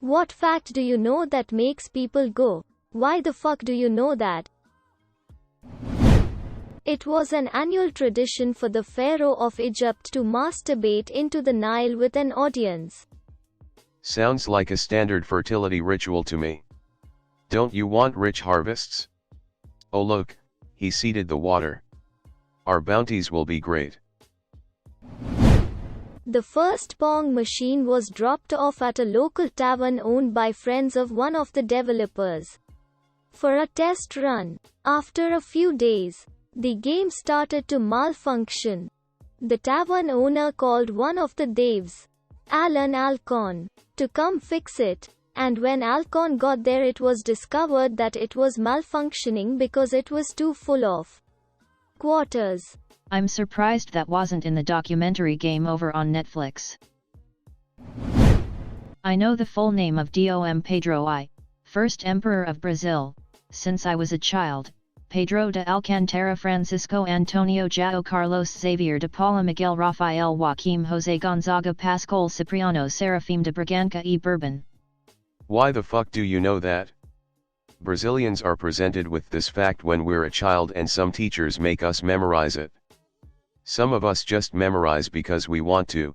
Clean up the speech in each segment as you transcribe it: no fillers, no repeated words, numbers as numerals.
What fact do you know that makes people go, "Why the fuck do you know that?" It was an annual tradition for the Pharaoh of Egypt to masturbate into the Nile with an audience. Sounds like a standard fertility ritual to me. Don't you want rich harvests? Oh look, he seeded the water. Our bounties will be great. The first pong machine was dropped off at a local tavern owned by friends of one of the developers. For a test run, after a few days, the game started to malfunction. The tavern owner called one of the thieves, Alan Alcon, to come fix it, and when Alcon got there it was discovered that it was malfunctioning because it was too full of quarters. I'm surprised that wasn't in the documentary Game Over on Netflix. I know the full name of Dom Pedro I, first Emperor of Brazil, since I was a child. Pedro de Alcantara, Francisco Antonio João Carlos Xavier de Paula, Miguel Rafael Joaquim José Gonzaga, Pascual Cipriano, Serafim de Braganca e Bourbon. Why the fuck do you know that? Brazilians are presented with this fact when we're a child and some teachers make us memorize it. Some of us just memorize because we want to.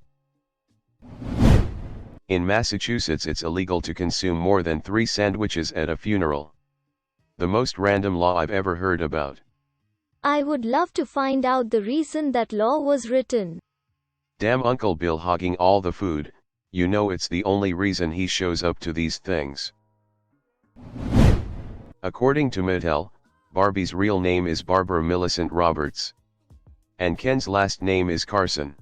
In Massachusetts it's illegal to consume more than 3 sandwiches at a funeral. The most random law I've ever heard about. I would love to find out the reason that law was written. Damn Uncle Bill hogging all the food, you know it's the only reason he shows up to these things. According to Mattel, Barbie's real name is Barbara Millicent Roberts. And Ken's last name is Carson.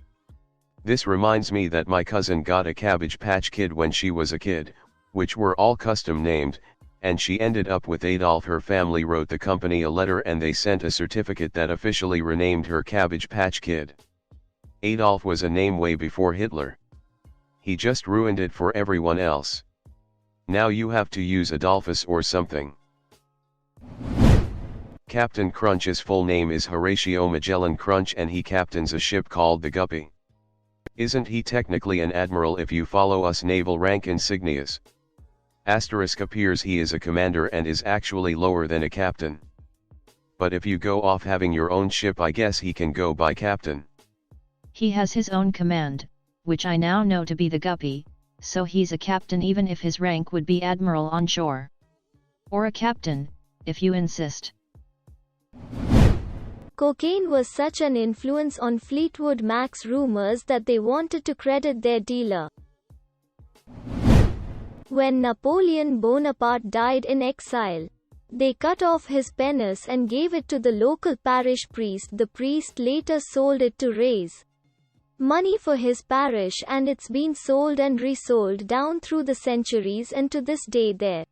This reminds me that my cousin got a Cabbage Patch Kid when she was a kid, which were all custom named, and she ended up with Adolf. Her family wrote the company a letter and they sent a certificate that officially renamed her Cabbage Patch Kid. Adolf was a name way before Hitler. He just ruined it for everyone else. Now you have to use Adolphus or something. Captain Crunch's full name is Horatio Magellan Crunch and he captains a ship called the Guppy. Isn't he technically an admiral if you follow us naval rank insignias? Asterisk appears he is a commander and is actually lower than a captain. But if you go off having your own ship I guess he can go by captain. He has his own command, which I now know to be the Guppy, so he's a captain even if his rank would be admiral on shore. Or a captain, if you insist. Cocaine was such an influence on Fleetwood Mac's rumors that they wanted to credit their dealer. When Napoleon Bonaparte died in exile, they cut off his penis and gave it to the local parish priest. The priest later sold it to raise money for his parish and it's been sold and resold down through the centuries, and to this day there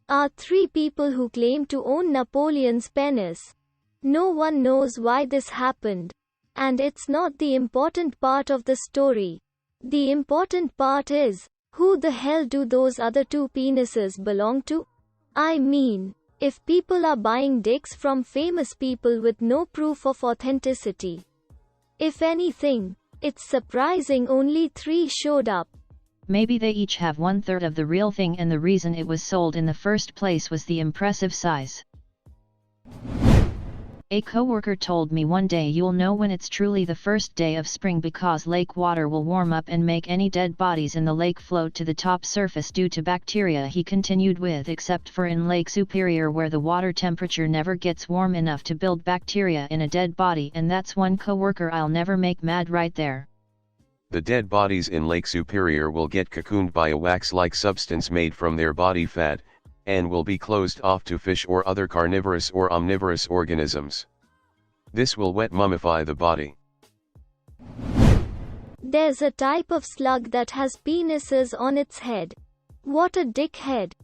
are 3 people who claim to own Napoleon's penis. No one knows why this happened. And it's not the important part of the story. The important part is, who the hell do those other 2 penises belong to? I mean, if people are buying dicks from famous people with no proof of authenticity. If anything, it's surprising only 3 showed up. Maybe they each have 1/3 of the real thing and the reason it was sold in the first place was the impressive size. A coworker told me one day you'll know when it's truly the first day of spring because lake water will warm up and make any dead bodies in the lake float to the top surface due to bacteria. He continued with, except for in Lake Superior where the water temperature never gets warm enough to build bacteria in a dead body, and that's one coworker I'll never make mad right there. The dead bodies in Lake Superior will get cocooned by a wax-like substance made from their body fat, and will be closed off to fish or other carnivorous or omnivorous organisms. This will wet mummify the body. There's a type of slug that has penises on its head. What a dickhead.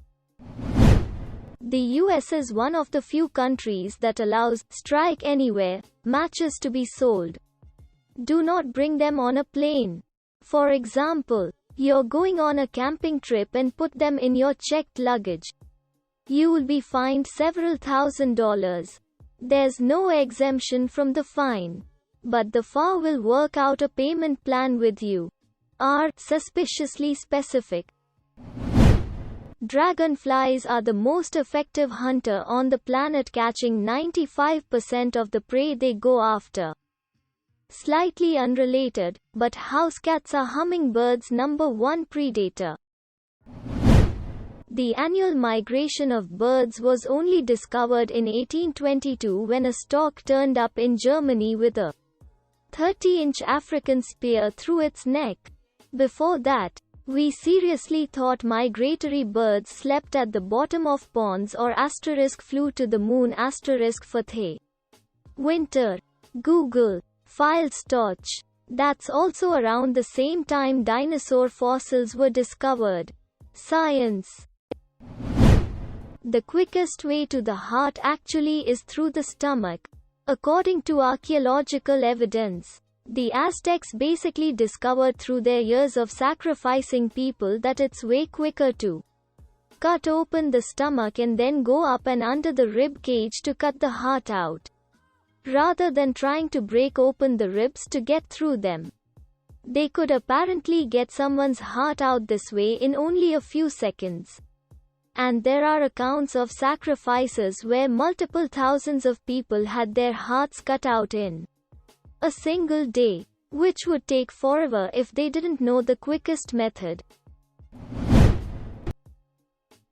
The US is one of the few countries that allows strike anywhere matches to be sold. Do not bring them on a plane. For example, you're going on a camping trip and put them in your checked luggage. You will be fined several $1,000s. There's no exemption from the fine. But the FAR will work out a payment plan with you. Are suspiciously specific. Dragonflies are the most effective hunter on the planet, catching 95% of the prey they go after. Slightly unrelated, but house cats are hummingbirds' number one predator. The annual migration of birds was only discovered in 1822 when a stork turned up in Germany with a 30-inch African spear through its neck. Before that, we seriously thought migratory birds slept at the bottom of ponds or flew to the moon for the winter. Google. Files torch. That's also around the same time dinosaur fossils were discovered. Science. The quickest way to the heart actually is through the stomach. According to archaeological evidence, the Aztecs basically discovered through their years of sacrificing people that it's way quicker to cut open the stomach and then go up and under the rib cage to cut the heart out, rather than trying to break open the ribs to get through them. They could apparently get someone's heart out this way in only a few seconds. And there are accounts of sacrifices where multiple thousands of people had their hearts cut out in a single day, which would take forever if they didn't know the quickest method.